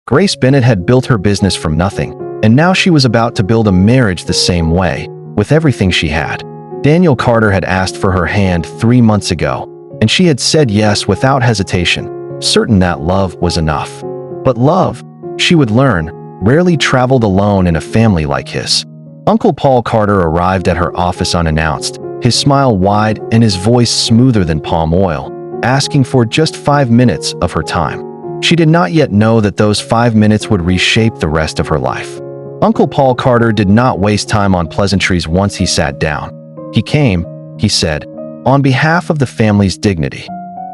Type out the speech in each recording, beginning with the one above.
Grace Bennett had built her business from nothing, and now she was about to build a marriage the same way, with everything she had. Daniel Carter had asked for her hand 3 months ago, and she had said yes without hesitation, certain that love was enough. But love, she would learn, rarely traveled alone in a family like his. Uncle Paul Carter arrived at her office unannounced, his smile wide and his voice smoother than palm oil, asking for just 5 minutes of her time. She did not yet know that those 5 minutes would reshape the rest of her life. Uncle Paul Carter did not waste time on pleasantries once he sat down. He came, he said, on behalf of the family's dignity.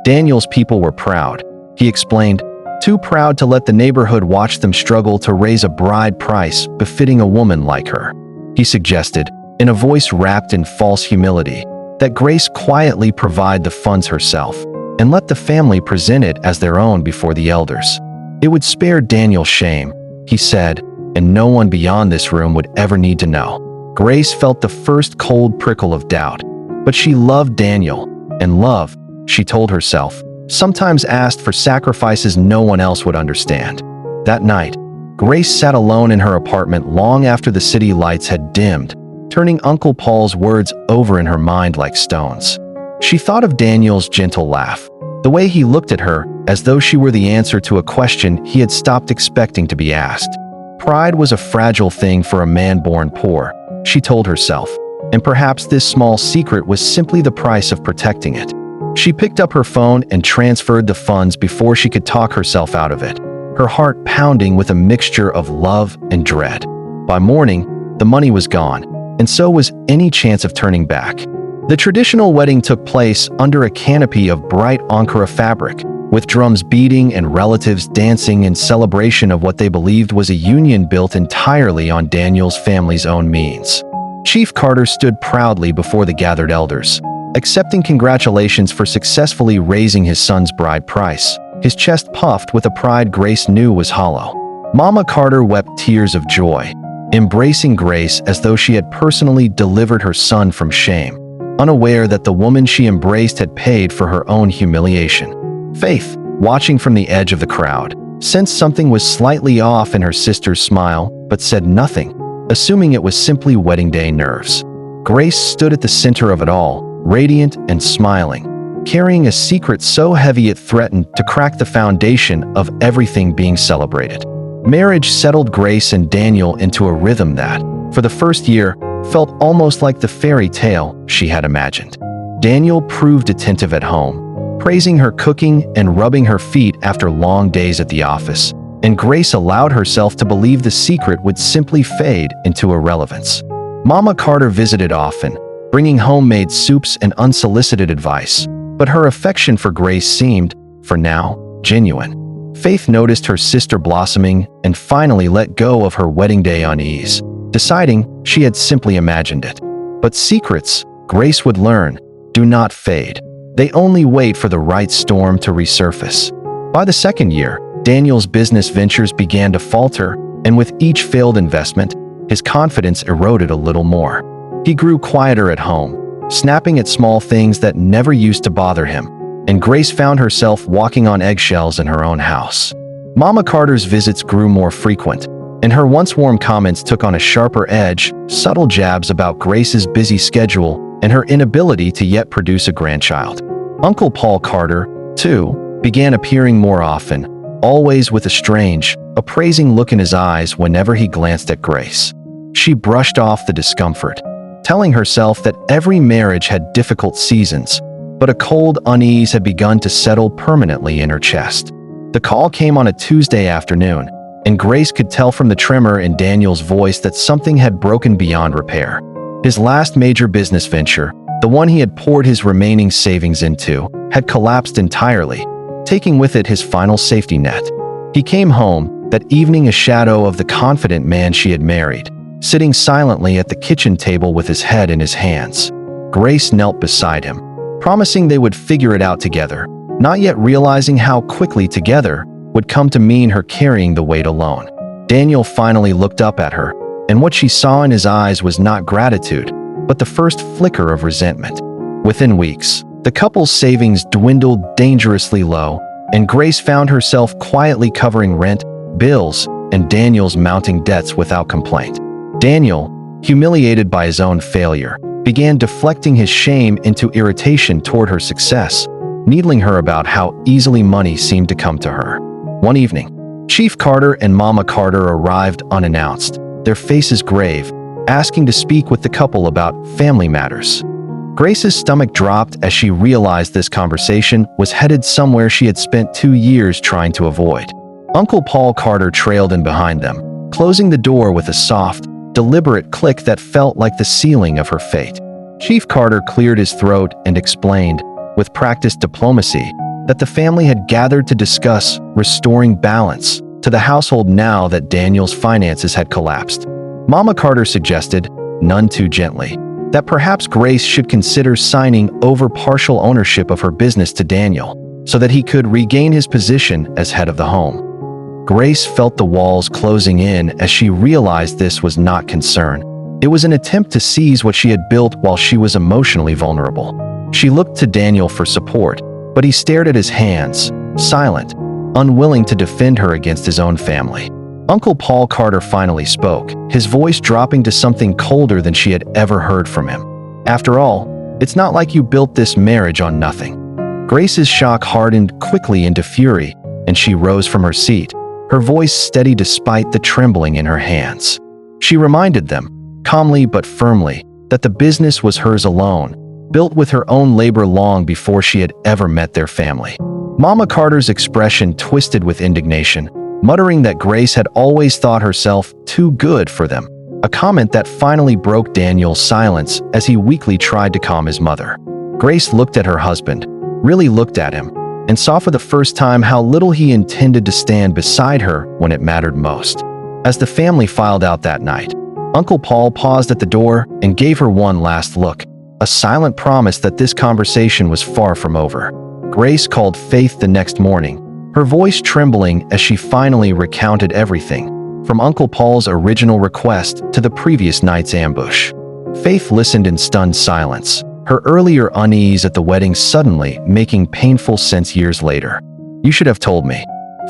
Daniel's people were proud, he explained, too proud to let the neighborhood watch them struggle to raise a bride price befitting a woman like her. He suggested, in a voice wrapped in false humility, that Grace quietly provide the funds herself and let the family present it as their own before the elders. It would spare Daniel shame, he said, and no one beyond this room would ever need to know. Grace felt the first cold prickle of doubt, but she loved Daniel, and love, she told herself, sometimes asked for sacrifices no one else would understand. That night, Grace sat alone in her apartment long after the city lights had dimmed, turning Uncle Paul's words over in her mind like stones. She thought of Daniel's gentle laugh, the way he looked at her as though she were the answer to a question he had stopped expecting to be asked. Pride was a fragile thing for a man born poor, she told herself, and perhaps this small secret was simply the price of protecting it. She picked up her phone and transferred the funds before she could talk herself out of it, her heart pounding with a mixture of love and dread. By morning, the money was gone, and so was any chance of turning back. The traditional wedding took place under a canopy of bright Ankara fabric, with drums beating and relatives dancing in celebration of what they believed was a union built entirely on Daniel's family's own means. Chief Carter stood proudly before the gathered elders, accepting congratulations for successfully raising his son's bride price, his chest puffed with a pride Grace knew was hollow. Mama Carter wept tears of joy, embracing Grace as though she had personally delivered her son from shame, unaware that the woman she embraced had paid for her own humiliation. Faith, watching from the edge of the crowd, sensed something was slightly off in her sister's smile, but said nothing, assuming it was simply wedding day nerves. Grace stood at the center of it all, radiant and smiling, carrying a secret so heavy it threatened to crack the foundation of everything being celebrated. Marriage settled Grace and Daniel into a rhythm that, for the first year, felt almost like the fairy tale she had imagined. Daniel proved attentive at home, praising her cooking and rubbing her feet after long days at the office, and Grace allowed herself to believe the secret would simply fade into irrelevance. Mama Carter visited often, bringing homemade soups and unsolicited advice, but her affection for Grace seemed, for now, genuine. Faith noticed her sister blossoming and finally let go of her wedding day unease, deciding she had simply imagined it. But secrets, Grace would learn, do not fade. They only wait for the right storm to resurface. By the second year, Daniel's business ventures began to falter, and with each failed investment, his confidence eroded a little more. He grew quieter at home, snapping at small things that never used to bother him, and Grace found herself walking on eggshells in her own house. Mama Carter's visits grew more frequent, and her once warm comments took on a sharper edge, subtle jabs about Grace's busy schedule and her inability to yet produce a grandchild. Uncle Paul Carter, too, began appearing more often, always with a strange, appraising look in his eyes whenever he glanced at Grace. She brushed off the discomfort, telling herself that every marriage had difficult seasons, but a cold unease had begun to settle permanently in her chest. The call came on a Tuesday afternoon, and Grace could tell from the tremor in Daniel's voice that something had broken beyond repair. His last major business venture, the one he had poured his remaining savings into, had collapsed entirely, taking with it his final safety net. He came home, that evening a shadow of the confident man she had married, sitting silently at the kitchen table with his head in his hands. Grace knelt beside him, promising they would figure it out together, not yet realizing how quickly together would come to mean her carrying the weight alone. Daniel finally looked up at her, and what she saw in his eyes was not gratitude, but the first flicker of resentment. Within weeks, the couple's savings dwindled dangerously low, and Grace found herself quietly covering rent, bills, and Daniel's mounting debts without complaint. Daniel, humiliated by his own failure, began deflecting his shame into irritation toward her success, needling her about how easily money seemed to come to her. One evening, Chief Carter and Mama Carter arrived unannounced, their faces grave, asking to speak with the couple about family matters. Grace's stomach dropped as she realized this conversation was headed somewhere she had spent 2 years trying to avoid. Uncle Paul Carter trailed in behind them, closing the door with a soft, deliberate click that felt like the sealing of her fate. Chief Carter cleared his throat and explained, with practiced diplomacy, that the family had gathered to discuss restoring balance to the household now that Daniel's finances had collapsed. Mama Carter suggested, none too gently, that perhaps Grace should consider signing over partial ownership of her business to Daniel so that he could regain his position as head of the home. Grace felt the walls closing in as she realized this was not concern. It was an attempt to seize what she had built while she was emotionally vulnerable. She looked to Daniel for support, but he stared at his hands, silent, unwilling to defend her against his own family. Uncle Paul Carter finally spoke, his voice dropping to something colder than she had ever heard from him. After all, it's not like you built this marriage on nothing. Grace's shock hardened quickly into fury, and she rose from her seat, her voice steady despite the trembling in her hands. She reminded them, calmly but firmly, that the business was hers alone, built with her own labor long before she had ever met their family. Mama Carter's expression twisted with indignation, muttering that Grace had always thought herself too good for them, a comment that finally broke Daniel's silence as he weakly tried to calm his mother. Grace looked at her husband, really looked at him, and saw for the first time how little he intended to stand beside her when it mattered most. As the family filed out that night, Uncle Paul paused at the door and gave her one last look, a silent promise that this conversation was far from over. Grace called Faith the next morning, her voice trembling as she finally recounted everything, from Uncle Paul's original request to the previous night's ambush. Faith listened in stunned silence, her earlier unease at the wedding suddenly making painful sense years later. "You should have told me,"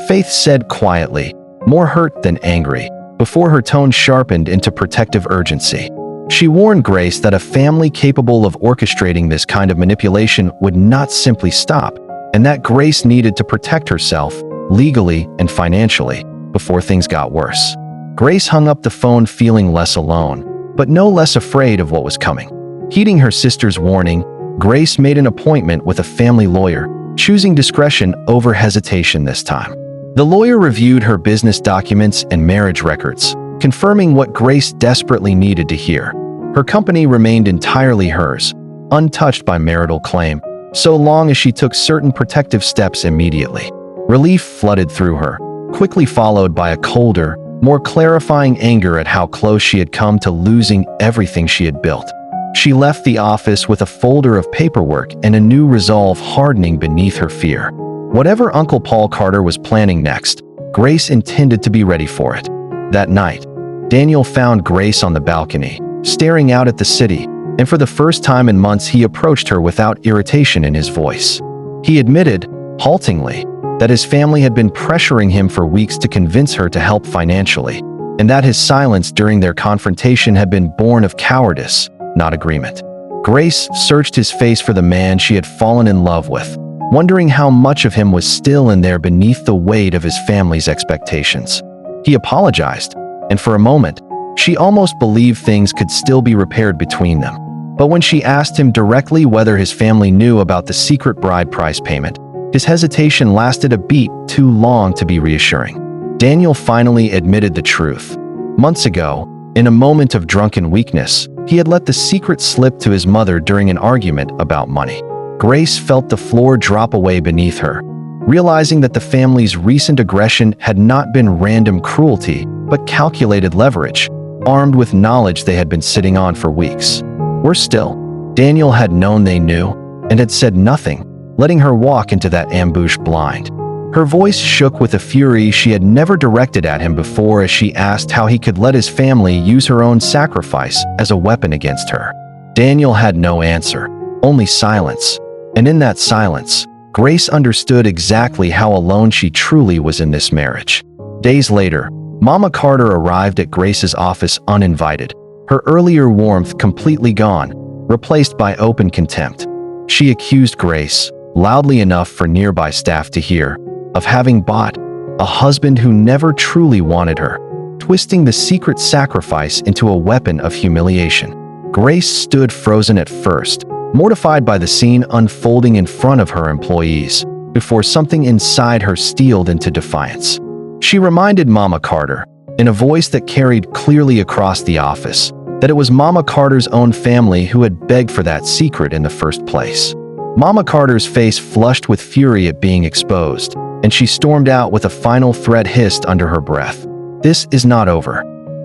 Faith said quietly, more hurt than angry, before her tone sharpened into protective urgency. She warned Grace that a family capable of orchestrating this kind of manipulation would not simply stop, and that Grace needed to protect herself, legally and financially, before things got worse. Grace hung up the phone feeling less alone, but no less afraid of what was coming. Heeding her sister's warning, Grace made an appointment with a family lawyer, choosing discretion over hesitation this time. The lawyer reviewed her business documents and marriage records, confirming what Grace desperately needed to hear. Her company remained entirely hers, untouched by marital claim, so long as she took certain protective steps immediately. Relief flooded through her, quickly followed by a colder, more clarifying anger at how close she had come to losing everything she had built. She left the office with a folder of paperwork and a new resolve hardening beneath her fear. Whatever Uncle Paul Carter was planning next, Grace intended to be ready for it. That night, Daniel found Grace on the balcony, staring out at the city, and for the first time in months he approached her without irritation in his voice. He admitted, haltingly, that his family had been pressuring him for weeks to convince her to help financially, and that his silence during their confrontation had been born of cowardice, not agreement. Grace searched his face for the man she had fallen in love with, wondering how much of him was still in there beneath the weight of his family's expectations. He apologized, and for a moment, she almost believed things could still be repaired between them. But when she asked him directly whether his family knew about the secret bride price payment, his hesitation lasted a beat too long to be reassuring. Daniel finally admitted the truth. Months ago, in a moment of drunken weakness, he had let the secret slip to his mother during an argument about money. Grace felt the floor drop away beneath her, realizing that the family's recent aggression had not been random cruelty, but calculated leverage, armed with knowledge they had been sitting on for weeks. Worse still, Daniel had known they knew, and had said nothing, letting her walk into that ambush blind. Her voice shook with a fury she had never directed at him before as she asked how he could let his family use her own sacrifice as a weapon against her. Daniel had no answer, only silence, and in that silence, Grace understood exactly how alone she truly was in this marriage. Days later, Mama Carter arrived at Grace's office uninvited, her earlier warmth completely gone, replaced by open contempt. She accused Grace, loudly enough for nearby staff to hear, of having bought a husband who never truly wanted her, twisting the secret sacrifice into a weapon of humiliation. Grace stood frozen at first, mortified by the scene unfolding in front of her employees, before something inside her steeled into defiance. She reminded Mama Carter, in a voice that carried clearly across the office, that it was Mama Carter's own family who had begged for that secret in the first place. Mama Carter's face flushed with fury at being exposed, and she stormed out with a final threat hissed under her breath. "This is not over."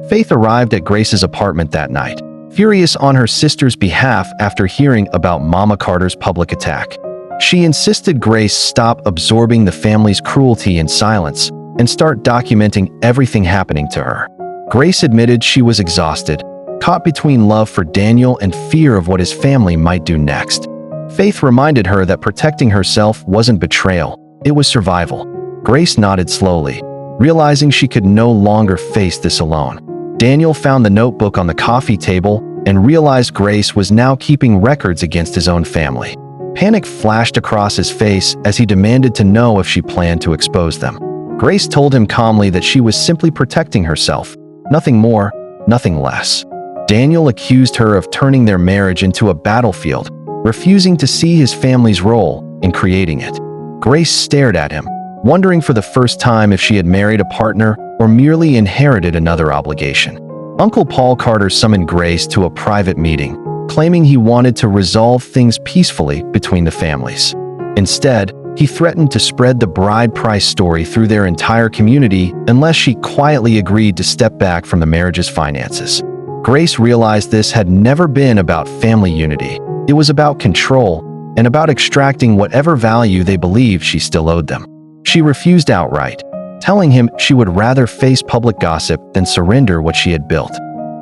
Faith arrived at Grace's apartment that night, furious on her sister's behalf after hearing about Mama Carter's public attack. She insisted Grace stop absorbing the family's cruelty in silence and start documenting everything happening to her. Grace admitted she was exhausted, caught between love for Daniel and fear of what his family might do next. Faith reminded her that protecting herself wasn't betrayal, it was survival. Grace nodded slowly, realizing she could no longer face this alone. Daniel found the notebook on the coffee table and realized Grace was now keeping records against his own family. Panic flashed across his face as he demanded to know if she planned to expose them. Grace told him calmly that she was simply protecting herself, nothing more, nothing less. Daniel accused her of turning their marriage into a battlefield, refusing to see his family's role in creating it. Grace stared at him, wondering for the first time if she had married a partner or merely inherited another obligation. Uncle Paul Carter summoned Grace to a private meeting, claiming he wanted to resolve things peacefully between the families. Instead, he threatened to spread the bride price story through their entire community unless she quietly agreed to step back from the marriage's finances. Grace realized this had never been about family unity. It was about control and about extracting whatever value they believed she still owed them. She refused outright, telling him she would rather face public gossip than surrender what she had built.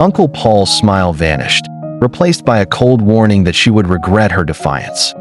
Uncle Paul's smile vanished, replaced by a cold warning that she would regret her defiance.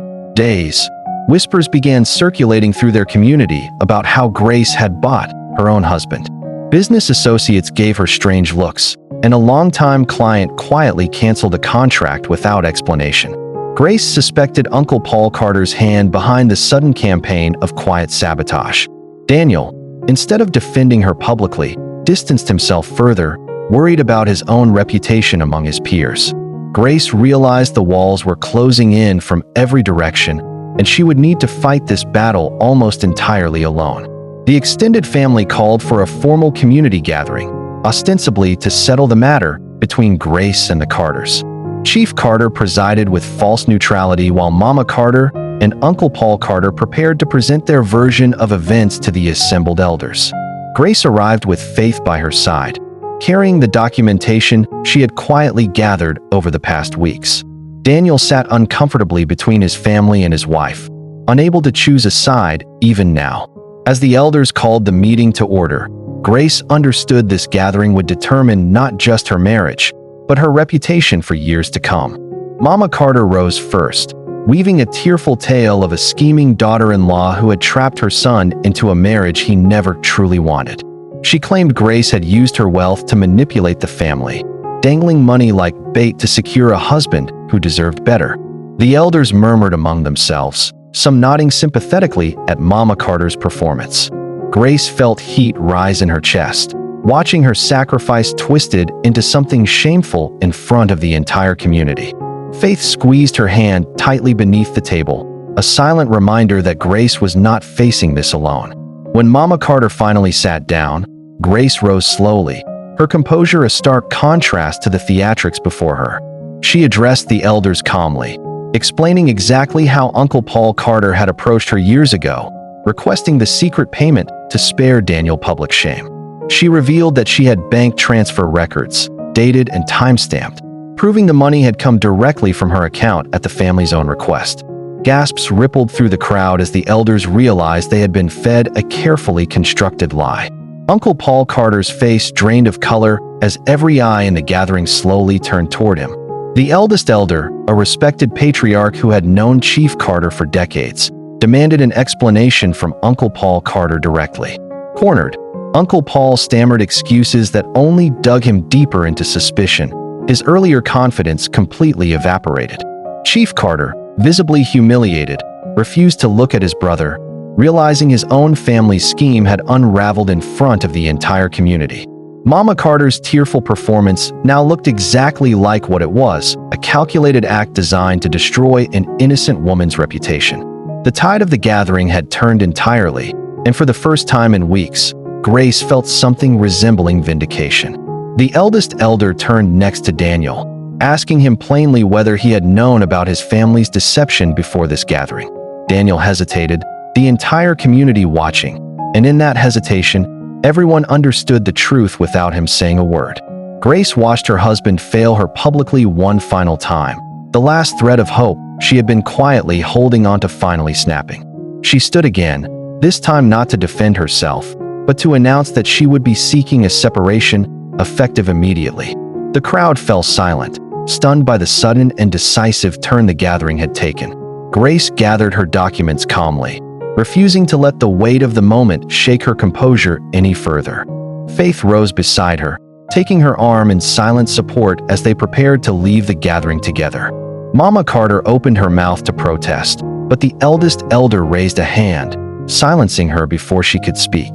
Whispers began circulating through their community about how Grace had bought her own husband. Business associates gave her strange looks, and a longtime client quietly canceled a contract without explanation. Grace suspected Uncle Paul Carter's hand behind the sudden campaign of quiet sabotage. Daniel, instead of defending her publicly, distanced himself further, worried about his own reputation among his peers. Grace realized the walls were closing in from every direction, and she would need to fight this battle almost entirely alone. The extended family called for a formal community gathering, ostensibly to settle the matter between Grace and the Carters. Chief Carter presided with false neutrality while Mama Carter and Uncle Paul Carter prepared to present their version of events to the assembled elders. Grace arrived with Faith by her side, carrying the documentation she had quietly gathered over the past weeks. Daniel sat uncomfortably between his family and his wife, unable to choose a side even now. As the elders called the meeting to order, Grace understood this gathering would determine not just her marriage, but her reputation for years to come. Mama Carter rose first, weaving a tearful tale of a scheming daughter-in-law who had trapped her son into a marriage he never truly wanted. She claimed Grace had used her wealth to manipulate the family, dangling money like bait to secure a husband who deserved better. The elders murmured among themselves, some nodding sympathetically at Mama Carter's performance. Grace felt heat rise in her chest, watching her sacrifice twisted into something shameful in front of the entire community. Faith squeezed her hand tightly beneath the table, a silent reminder that Grace was not facing this alone. When Mama Carter finally sat down, Grace rose slowly, her composure a stark contrast to the theatrics before her. She addressed the elders calmly, explaining exactly how Uncle Paul Carter had approached her years ago, requesting the secret payment to spare Daniel public shame. She revealed that she had bank transfer records, dated and time-stamped, proving the money had come directly from her account at the family's own request. Gasps rippled through the crowd as the elders realized they had been fed a carefully constructed lie. Uncle Paul Carter's face drained of color as every eye in the gathering slowly turned toward him. The eldest elder, a respected patriarch who had known Chief Carter for decades, demanded an explanation from Uncle Paul Carter directly. Cornered, Uncle Paul stammered excuses that only dug him deeper into suspicion. His earlier confidence completely evaporated. Chief Carter, visibly humiliated, refused to look at his brother, realizing his own family's scheme had unraveled in front of the entire community. Mama Carter's tearful performance now looked exactly like what it was, a calculated act designed to destroy an innocent woman's reputation. The tide of the gathering had turned entirely, and for the first time in weeks, Grace felt something resembling vindication. The eldest elder turned next to Daniel, asking him plainly whether he had known about his family's deception before this gathering. Daniel hesitated, the entire community watching, and in that hesitation, everyone understood the truth without him saying a word. Grace watched her husband fail her publicly one final time. The last thread of hope she had been quietly holding on to finally snapping. She stood again, this time not to defend herself, but to announce that she would be seeking a separation, effective immediately. The crowd fell silent, stunned by the sudden and decisive turn the gathering had taken. Grace gathered her documents calmly, refusing to let the weight of the moment shake her composure any further. Faith rose beside her, taking her arm in silent support as they prepared to leave the gathering together. Mama Carter opened her mouth to protest, but the eldest elder raised a hand, silencing her before she could speak.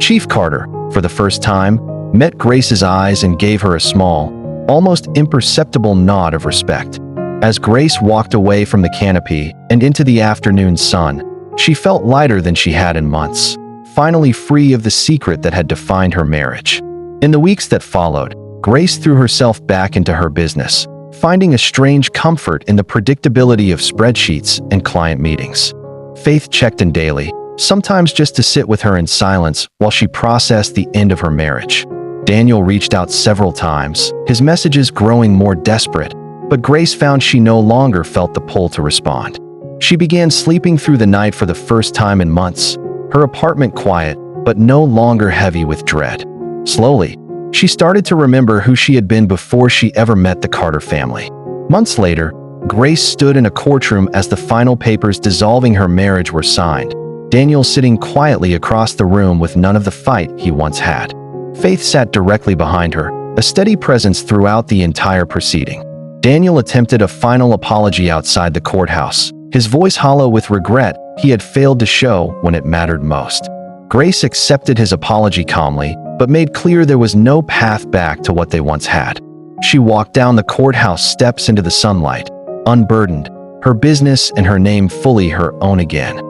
Chief Carter, for the first time, met Grace's eyes and gave her a small, almost imperceptible nod of respect. As Grace walked away from the canopy and into the afternoon sun, she felt lighter than she had in months, finally free of the secret that had defined her marriage. In the weeks that followed, Grace threw herself back into her business, finding a strange comfort in the predictability of spreadsheets and client meetings. Faith checked in daily, sometimes just to sit with her in silence while she processed the end of her marriage. Daniel reached out several times, his messages growing more desperate, but Grace found she no longer felt the pull to respond. She began sleeping through the night for the first time in months, her apartment quiet, but no longer heavy with dread. Slowly, she started to remember who she had been before she ever met the Carter family. Months later, Grace stood in a courtroom as the final papers dissolving her marriage were signed, Daniel sitting quietly across the room with none of the fight he once had. Faith sat directly behind her, a steady presence throughout the entire proceeding. Daniel attempted a final apology outside the courthouse, his voice hollow with regret he had failed to show when it mattered most. Grace accepted his apology calmly, but made clear there was no path back to what they once had. She walked down the courthouse steps into the sunlight, unburdened, her business and her name fully her own again.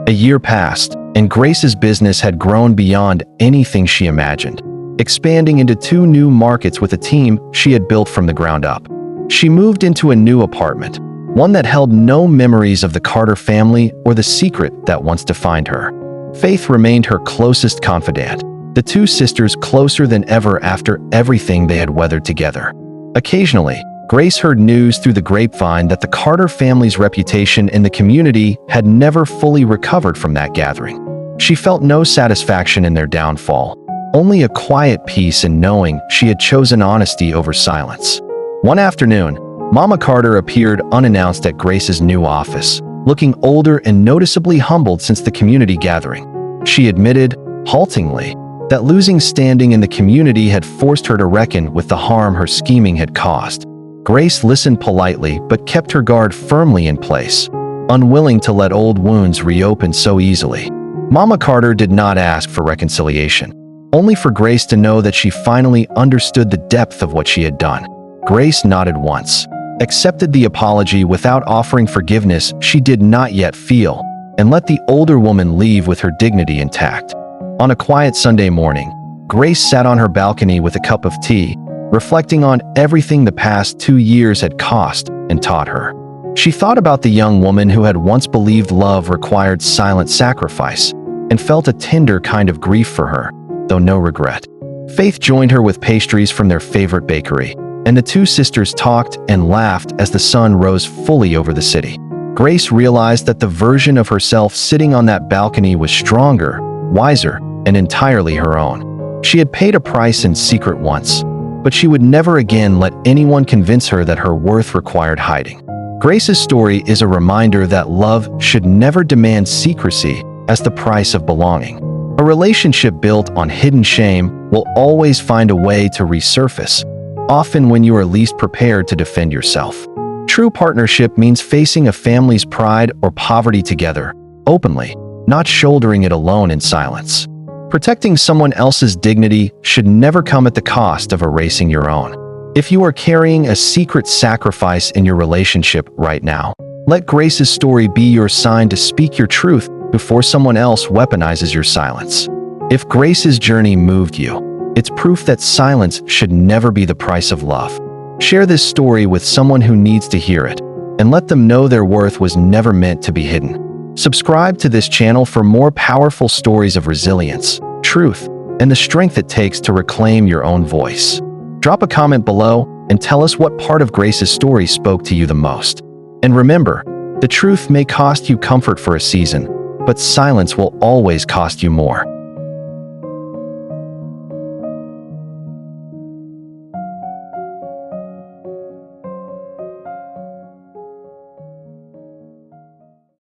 A year passed, and Grace's business had grown beyond anything she imagined, expanding into 2 new markets with a team she had built from the ground up. She moved into a new apartment, one that held no memories of the Carter family or the secret that once defined her. Faith remained her closest confidant, the 2 sisters closer than ever after everything they had weathered together. Occasionally, Grace heard news through the grapevine that the Carter family's reputation in the community had never fully recovered from that gathering. She felt no satisfaction in their downfall, only a quiet peace in knowing she had chosen honesty over silence. One afternoon, Mama Carter appeared unannounced at Grace's new office, looking older and noticeably humbled since the community gathering. She admitted, haltingly, that losing standing in the community had forced her to reckon with the harm her scheming had caused. Grace listened politely but kept her guard firmly in place, unwilling to let old wounds reopen so easily. Mama Carter did not ask for reconciliation, only for Grace to know that she finally understood the depth of what she had done. Grace nodded once, accepted the apology without offering forgiveness she did not yet feel, and let the older woman leave with her dignity intact. On a quiet Sunday morning, Grace sat on her balcony with a cup of tea, reflecting on everything the past 2 years had cost and taught her. She thought about the young woman who had once believed love required silent sacrifice, and felt a tender kind of grief for her, though no regret. Faith joined her with pastries from their favorite bakery, and the 2 sisters talked and laughed as the sun rose fully over the city. Grace realized that the version of herself sitting on that balcony was stronger, wiser, and entirely her own. She had paid a price in secret once, but she would never again let anyone convince her that her worth required hiding. Grace's story is a reminder that love should never demand secrecy as the price of belonging. A relationship built on hidden shame will always find a way to resurface, often when you are least prepared to defend yourself. True partnership means facing a family's pride or poverty together, openly, not shouldering it alone in silence. Protecting someone else's dignity should never come at the cost of erasing your own. If you are carrying a secret sacrifice in your relationship right now, let Grace's story be your sign to speak your truth before someone else weaponizes your silence. If Grace's journey moved you, it's proof that silence should never be the price of love. Share this story with someone who needs to hear it, and let them know their worth was never meant to be hidden. Subscribe to this channel for more powerful stories of resilience, truth, and the strength it takes to reclaim your own voice. Drop a comment below and tell us what part of Grace's story spoke to you the most. And remember, the truth may cost you comfort for a season, but silence will always cost you more.